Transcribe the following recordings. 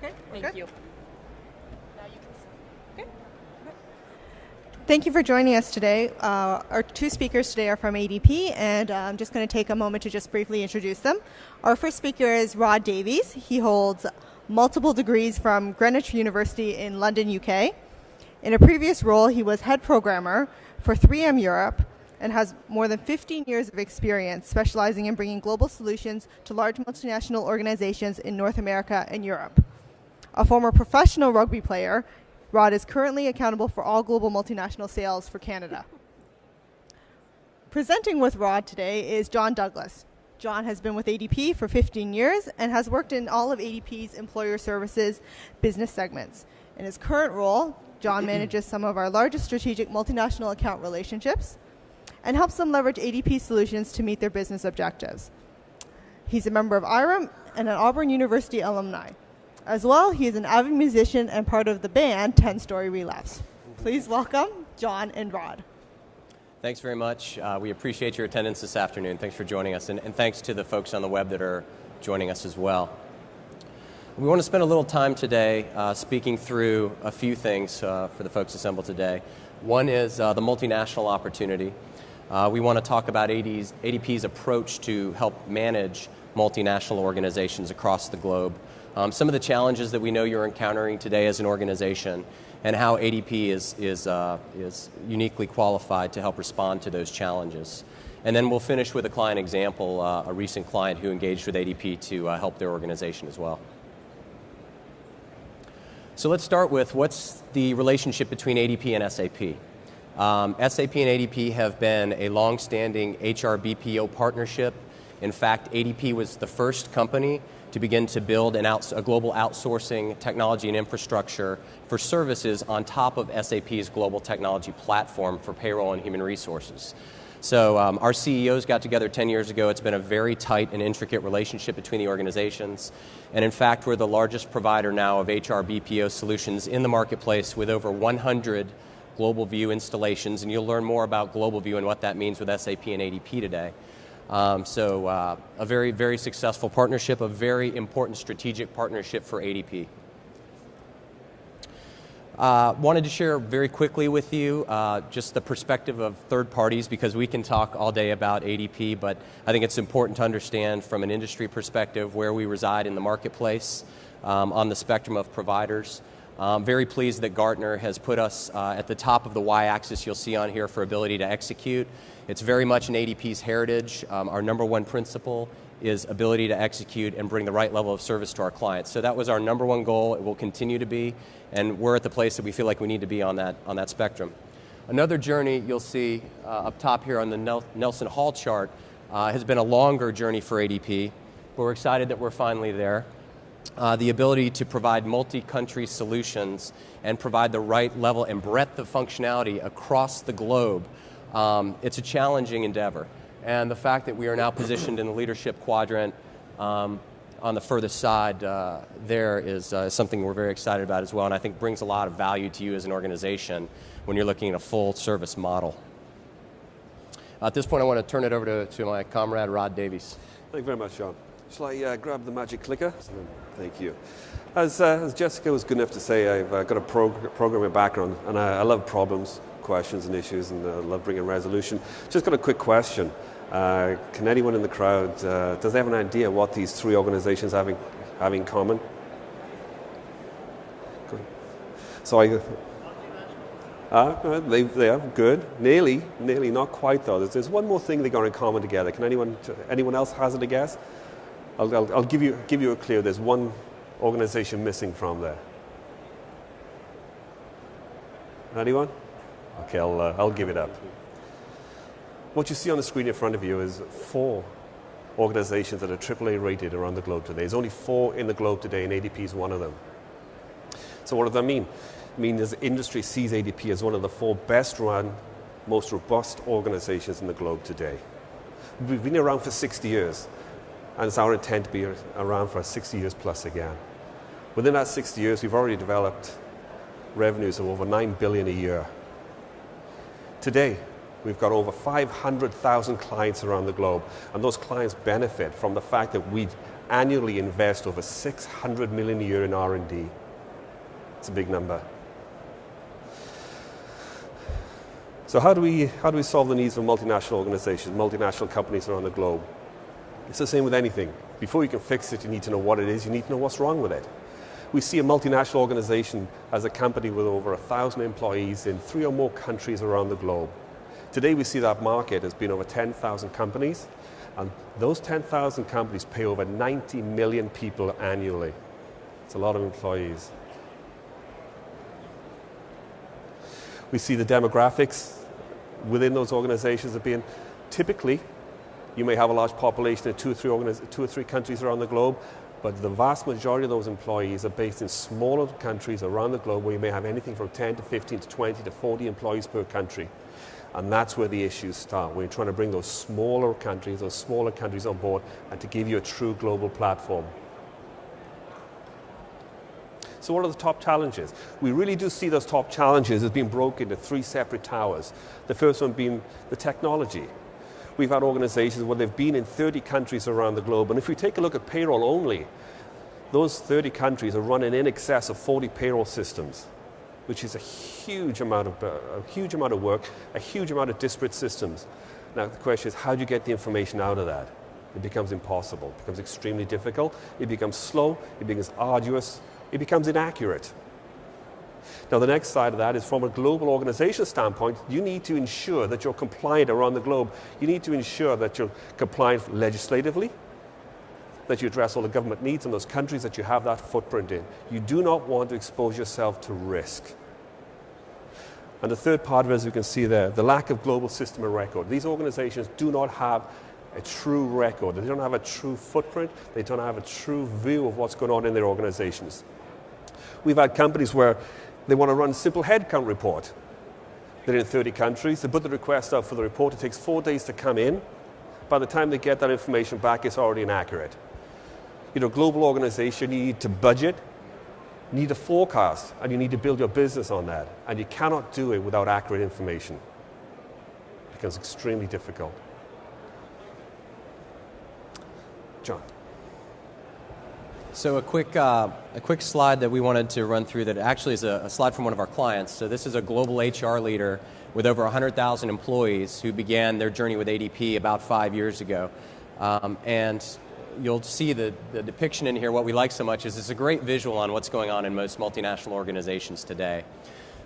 Okay. Thank you. Thank you for joining us today. Our two speakers today are from ADP, and I'm just going to take a moment to just briefly introduce them. Our first speaker is Rod Davies. He holds multiple degrees from Greenwich University in London, UK. In a previous role, he was head programmer for 3M Europe and has more than 15 years of experience specializing in bringing global solutions to large multinational organizations in North America and Europe. A former professional rugby player, Rod is currently accountable for all global multinational sales for Canada. Presenting with Rod today is John Douglas. John has been with ADP for 15 years and has worked in all of ADP's employer services business segments. In his current role, John manages some of our largest strategic multinational account relationships and helps them leverage ADP solutions to meet their business objectives. He's a member of IREM and an Auburn University alumni. As well, he is an avid musician and part of the band 10 Story Relapse. Please welcome John and Rod. Thanks very much. We appreciate your attendance this afternoon. Thanks for joining us, and thanks to the folks on the web that are joining us as well. We want to spend a little time today speaking through a few things for the folks assembled today. One is the multinational opportunity. We want to talk about ADP's approach to help manage multinational organizations across the globe. Some of the challenges that we know you're encountering today as an organization, and how ADP is uniquely qualified to help respond to those challenges. And then we'll finish with a client example, a recent client who engaged with ADP to help their organization as well. So let's start with what's the relationship between ADP and SAP. SAP and ADP have been a long-standing HR BPO partnership. In fact, ADP was the first company to begin to build a global outsourcing technology and infrastructure for services on top of SAP's global technology platform for payroll and human resources. So our CEOs got together 10 years ago. It's been a very tight and intricate relationship between the organizations. And in fact, we're the largest provider now of HR BPO solutions in the marketplace with over 100 Global View installations. And you'll learn more about Global View and what that means with SAP and ADP today. A very, very successful partnership, a very important strategic partnership for ADP. Wanted to share very quickly with you just the perspective of third parties, because we can talk all day about ADP, but I think it's important to understand from an industry perspective where we reside in the marketplace on the spectrum of providers. Very pleased that Gartner has put us at the top of the y-axis you'll see on here for ability to execute. It's very much in ADP's heritage. Our number one principle is ability to execute and bring the right level of service to our clients. So that was our number one goal. It will continue to be, and we're at the place that we feel like we need to be on that spectrum. Another journey you'll see up top here on the Nelson Hall chart has been a longer journey for ADP, but we're excited that we're finally there. The ability to provide multi-country solutions and provide the right level and breadth of functionality across the globe. It's a challenging endeavor. And the fact that we are now positioned in the leadership quadrant on the furthest side there is something we're very excited about as well, and I think brings a lot of value to you as an organization when you're looking at a full service model. At this point, I want to turn it over to my comrade, Rod Davies. Thank you very much, John. Shall I grab the magic clicker? Thank you. As Jessica was good enough to say, I've got a programming background, and I love problems, questions, and issues, and I love bringing resolution. Just got a quick question. Can anyone in the crowd, does they have an idea what these three organizations have in common? Good. So they have good, nearly, not quite though. There's one more thing they got in common together. Can anyone else hazard a guess? I'll give you a clue. There's one organization missing from there. Anyone? Okay, I'll give it up. What you see on the screen in front of you is 4 organizations that are AAA rated around the globe today. There's only 4 in the globe today, and ADP is one of them. So what does that mean? It means the industry sees ADP as one of the 4 best run, most robust organizations in the globe today. We've been around for 60 years, and it's our intent to be around for 60 years plus again. Within that 60 years, we've already developed revenues of over $9 billion a year. Today, we've got over 500,000 clients around the globe, and those clients benefit from the fact that we annually invest over 600 million a year in R&D. It's a big number. So how do we solve the needs of multinational organizations, multinational companies around the globe? It's the same with anything. Before you can fix it, you need to know what it is, you need to know what's wrong with it. We see a multinational organization as a company with over 1,000 employees in 3 or more countries around the globe. Today we see that market has been over 10,000 companies, and those 10,000 companies pay over 90 million people annually. It's a lot of employees. We see the demographics within those organizations have been typically, you may have a large population in 2 or 3 countries around the globe, but the vast majority of those employees are based in smaller countries around the globe where you may have anything from 10 to 15 to 20 to 40 employees per country. And that's where the issues start, when you're trying to bring those smaller countries on board and to give you a true global platform. So what are the top challenges? We really do see those top challenges as being broken into 3 separate towers. The first one being the technology. We've had organizations where they've been in 30 countries around the globe, and if we take a look at payroll only, those 30 countries are running in excess of 40 payroll systems, which is a huge amount of work, a huge amount of disparate systems. Now the question is, how do you get the information out of that? It becomes impossible, it becomes extremely difficult, it becomes slow, it becomes arduous, it becomes inaccurate. Now the next side of that is, from a global organization standpoint, you need to ensure that you're compliant around the globe. You need to ensure that you're compliant legislatively, that you address all the government needs in those countries that you have that footprint in. You do not want to expose yourself to risk. And the third part of it, as you can see there, the lack of global system of record. These organizations do not have a true record. They don't have a true footprint. They don't have a true view of what's going on in their organizations. We've had companies where they want to run a simple headcount report. They're in 30 countries. They put the request out for the report. It takes 4 days to come in. By the time they get that information back, it's already inaccurate. You know, global organization, you need to budget, you need a forecast, and you need to build your business on that. And you cannot do it without accurate information. It becomes extremely difficult. John. So a quick slide that we wanted to run through that actually is a slide from one of our clients. So this is a global HR leader with over 100,000 employees who began their journey with ADP about 5 years ago. And you'll see the depiction in here. What we like so much is it's a great visual on what's going on in most multinational organizations today.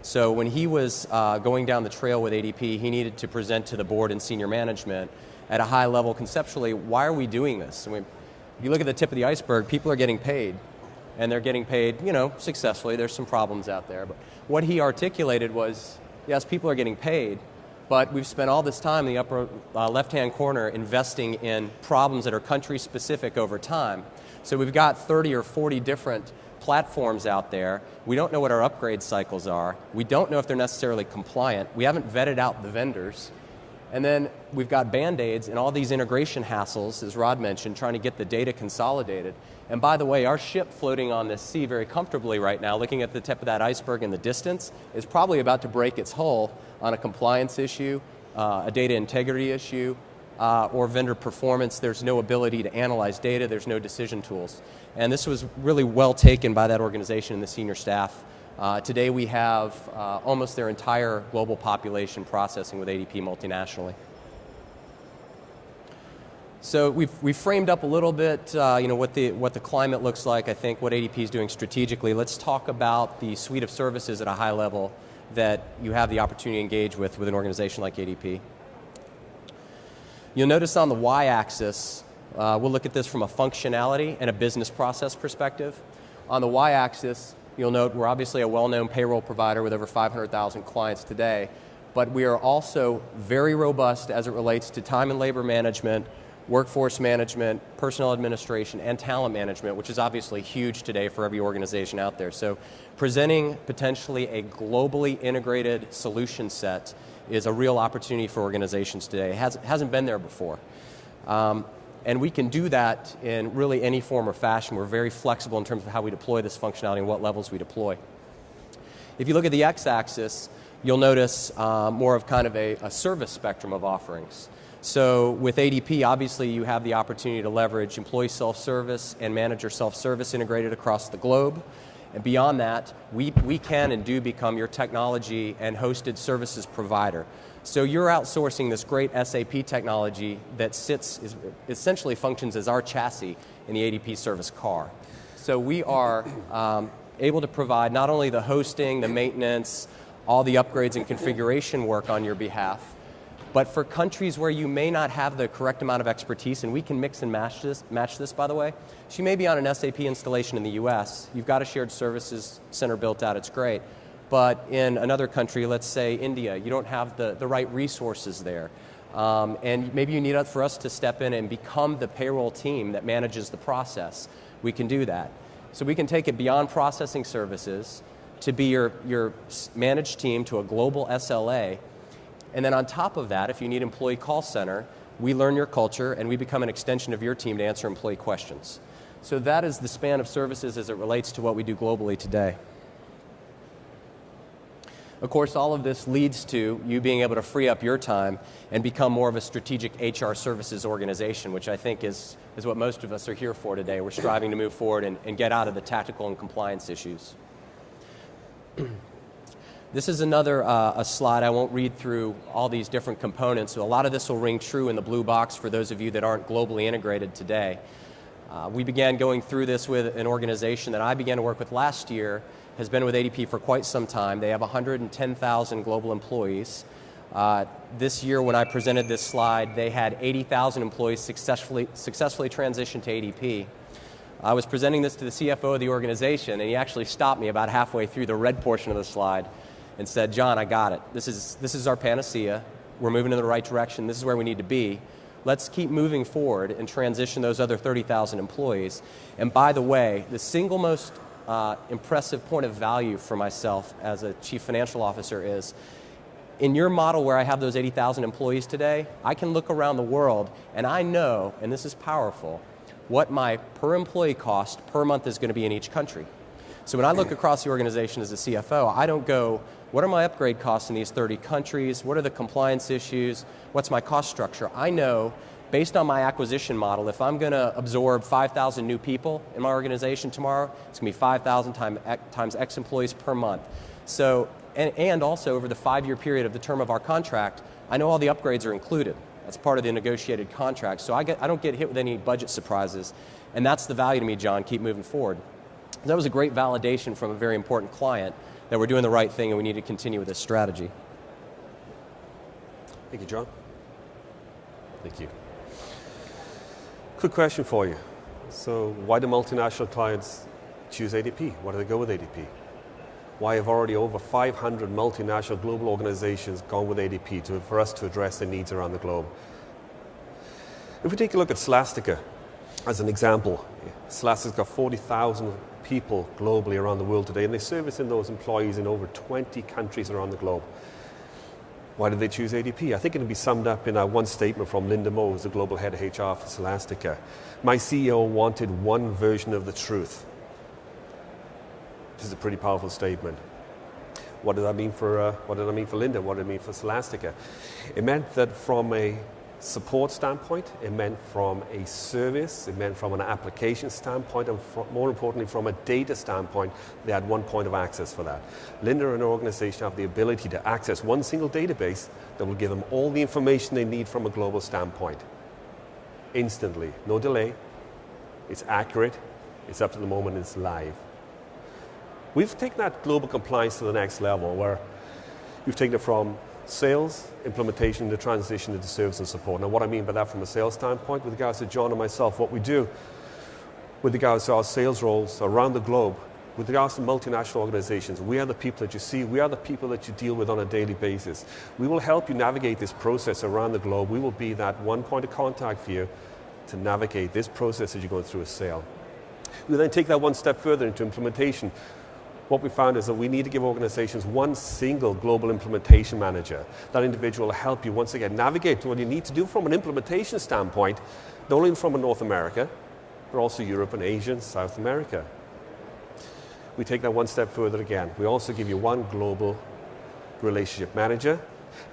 So when he was going down the trail with ADP, he needed to present to the board and senior management at a high level conceptually, why are we doing this? I mean, if you look at the tip of the iceberg, people are getting paid, and they're getting paid, you know, successfully. There's some problems out there, but what he articulated was, yes, people are getting paid, but we've spent all this time in the upper left-hand corner investing in problems that are country-specific over time. So we've got 30 or 40 different platforms out there. We don't know what our upgrade cycles are. We don't know if they're necessarily compliant. We haven't vetted out the vendors. And then we've got Band-Aids and all these integration hassles, as Rod mentioned, trying to get the data consolidated. And by the way, our ship floating on this sea very comfortably right now, looking at the tip of that iceberg in the distance, is probably about to break its hull on a compliance issue, a data integrity issue, or vendor performance. There's no ability to analyze data. There's no decision tools. And this was really well taken by that organization and the senior staff. Today we have almost their entire global population processing with ADP multinationally. So we've framed up a little bit, you know, what the climate looks like. I think what ADP is doing strategically. Let's talk about the suite of services at a high level that you have the opportunity to engage with an organization like ADP. You'll notice on the y-axis, we'll look at this from a functionality and a business process perspective. On the y-axis, you'll note we're obviously a well-known payroll provider with over 500,000 clients today, but we are also very robust as it relates to time and labor management, workforce management, personnel administration, and talent management, which is obviously huge today for every organization out there. So presenting potentially a globally integrated solution set is a real opportunity for organizations today. It hasn't been there before. And we can do that in really any form or fashion. We're very flexible in terms of how we deploy this functionality and what levels we deploy. If you look at the x-axis, you'll notice more of kind of a service spectrum of offerings. So with ADP, obviously you have the opportunity to leverage employee self-service and manager self-service integrated across the globe. And beyond that, we can and do become your technology and hosted services provider. So you're outsourcing this great SAP technology that essentially functions as our chassis in the ADP service car. So we are able to provide not only the hosting, the maintenance, all the upgrades and configuration work on your behalf, but for countries where you may not have the correct amount of expertise, and we can mix and match this, by the way. So you may be on an SAP installation in the US, you've got a shared services center built out, it's great. But in another country, let's say India, you don't have the right resources there. And maybe you need for us to step in and become the payroll team that manages the process. We can do that. So we can take it beyond processing services to be your managed team to a global SLA. And then on top of that, if you need employee call center, we learn your culture and we become an extension of your team to answer employee questions. So that is the span of services as it relates to what we do globally today. Of course, all of this leads to you being able to free up your time and become more of a strategic HR services organization, which I think is what most of us are here for today. We're striving to move forward and get out of the tactical and compliance issues. This is another a slide. I won't read through all these different components. So a lot of this will ring true in the blue box for those of you that aren't globally integrated today. We began going through this with an organization that I began to work with last year, has been with ADP for quite some time. They have 110,000 global employees. This year when I presented this slide, they had 80,000 employees successfully transitioned to ADP. I was presenting this to the CFO of the organization, and he actually stopped me about halfway through the red portion of the slide and said, John, I got it. This is our panacea. We're moving in the right direction. This is where we need to be. Let's keep moving forward and transition those other 30,000 employees. And by the way, the single most impressive point of value for myself as a chief financial officer is, in your model where I have those 80,000 employees today, I can look around the world and I know, and this is powerful, what my per employee cost per month is going to be in each country. So when I look across the organization as a CFO, I don't go, what are my upgrade costs in these 30 countries? What are the compliance issues? What's my cost structure? I know, based on my acquisition model, if I'm going to absorb 5,000 new people in my organization tomorrow, it's going to be 5,000 times X employees per month. So, and also over the 5-year period of the term of our contract, I know all the upgrades are included. That's part of the negotiated contract. So I don't get hit with any budget surprises. And that's the value to me, John. Keep moving forward. That was a great validation from a very important client that we're doing the right thing and we need to continue with this strategy. Thank you, John. Thank you. Quick question for you. So why do multinational clients choose ADP? Why do they go with ADP? Why have already over 500 multinational global organizations gone with ADP for us to address their needs around the globe? If we take a look at Celastica as an example, Celastica's got 40,000 people globally around the world today, and they service in those employees in over 20 countries around the globe. Why did they choose ADP? I think it can be summed up in one statement from Linda Moe, who's the global head of HR for Celastica. My CEO wanted one version of the truth. This is a pretty powerful statement. What did that mean for Linda? What did it mean for Celastica? It meant that from a support standpoint, it meant from a service, it meant from an application standpoint, and more importantly from a data standpoint, they had one point of access for that. Linda and her organization have the ability to access one single database that will give them all the information they need from a global standpoint. Instantly, no delay, it's accurate, it's up to the moment, it's live. We've taken that global compliance to the next level where we've taken it from sales, implementation, the transition into service and support. Now what I mean by that from a sales standpoint, with regards to John and myself, what we do with regards to our sales roles around the globe, with regards to multinational organizations, we are the people that you see, we are the people that you deal with on a daily basis. We will help you navigate this process around the globe. We will be that one point of contact for you to navigate this process as you're going through a sale. We then take that one step further into implementation. What we found is that we need to give organizations one single global implementation manager. That individual will help you once again navigate to what you need to do from an implementation standpoint, not only from North America, but also Europe and Asia and South America. We take that one step further again. We also give you one global relationship manager.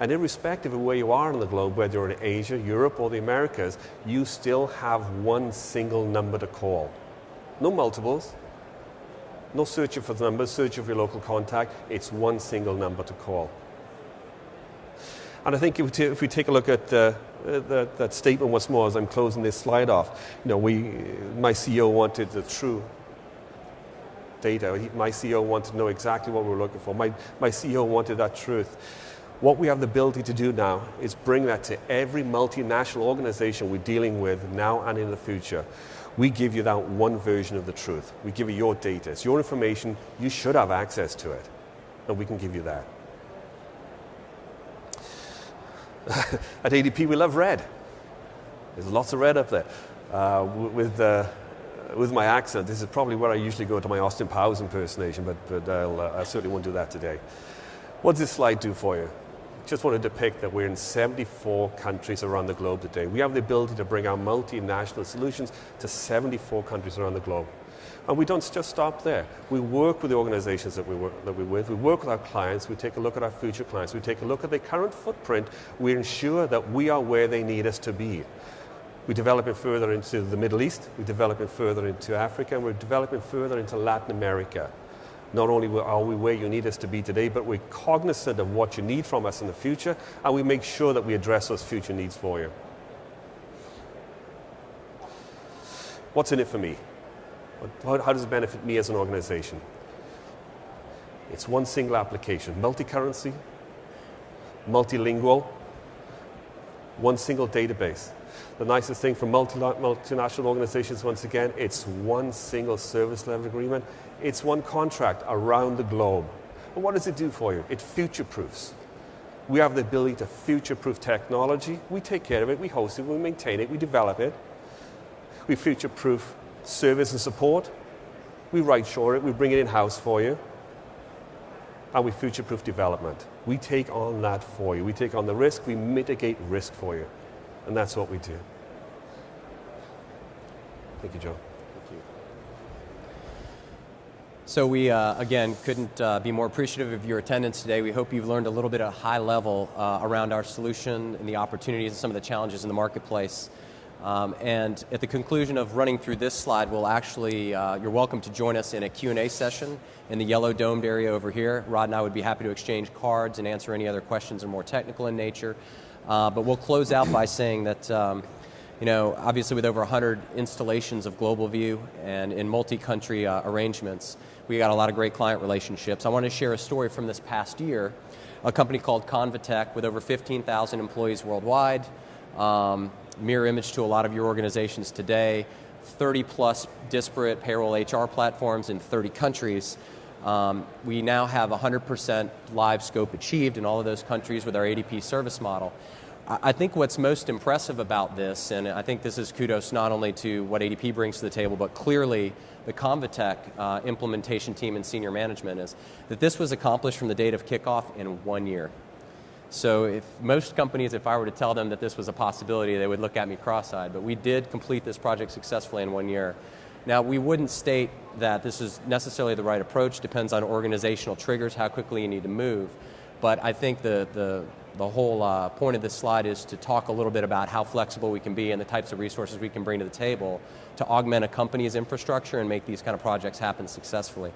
And irrespective of where you are on the globe, whether you're in Asia, Europe, or the Americas, you still have one single number to call. No multiples, no searching for the numbers, searching for your local contact. It's one single number to call. And I think if we take a look at that statement once more as I'm closing this slide off, my CEO wanted the true data. My CEO wanted to know exactly what we were looking for. My CEO wanted that truth. What we have the ability to do now is bring that to every multinational organization we're dealing with now and in the future. We give you that one version of the truth. We give you your data. It's your information. You should have access to it. And we can give you that. At ADP, we love red. There's lots of red up there. With my accent, this is probably where I usually go to my Austin Powers impersonation, but I certainly won't do that today. What does this slide do for you? Just want to depict that we're in 74 countries around the globe today. We have the ability to bring our multinational solutions to 74 countries around the globe. And we don't just stop there. We work with the organizations that we're with. We work with our clients. We take a look at our future clients. We take a look at their current footprint. We ensure that we are where they need us to be. We develop it further into the Middle East. We develop it further into Africa. And we're developing further into Latin America. Not only are we where you need us to be today, but we're cognizant of what you need from us in the future, and we make sure that we address those future needs for you. What's in it for me? How does it benefit me as an organization? It's one single application, multi-currency, multilingual, one single database. The nicest thing for multinational organizations, once again, it's one single service level agreement. It's one contract around the globe. And what does it do for you? It future-proofs. We have the ability to future-proof technology. We take care of it, we host it, we maintain it, we develop it. We future-proof service and support. We right-shore it, we bring it in-house for you. And we future-proof development. We take on that for you. We take on the risk, we mitigate risk for you. And that's what we do. Thank you, Joe. Thank you. So we, again, couldn't be more appreciative of your attendance today. We hope you've learned a little bit at a high level around our solution and the opportunities and some of the challenges in the marketplace. And at the conclusion of running through this slide, we'll actually, you're welcome to join us in a Q&A session in the yellow domed area over here. Rod and I would be happy to exchange cards and answer any other questions that are more technical in nature. But we'll close out by saying that, obviously with over 100 installations of Global View and in multi-country arrangements, we got a lot of great client relationships. I want to share a story from this past year. A company called Convatec with over 15,000 employees worldwide, mirror image to a lot of your organizations today, 30-plus disparate payroll HR platforms in 30 countries. We now have 100% live scope achieved in all of those countries with our ADP service model. I think what's most impressive about this, and I think this is kudos not only to what ADP brings to the table, but clearly the Convatec implementation team and senior management, is that this was accomplished from the date of kickoff in 1 year. So if most companies, if I were to tell them that this was a possibility, they would look at me cross-eyed. But we did complete this project successfully in 1 year. Now, we wouldn't state that this is necessarily the right approach. Depends on organizational triggers, how quickly you need to move. But I think the whole point of this slide is to talk a little bit about how flexible we can be and the types of resources we can bring to the table to augment a company's infrastructure and make these kind of projects happen successfully.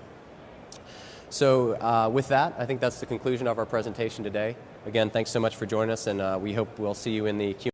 So with that, I think that's the conclusion of our presentation today. Again, thanks so much for joining us, and we hope we'll see you in the Q&A.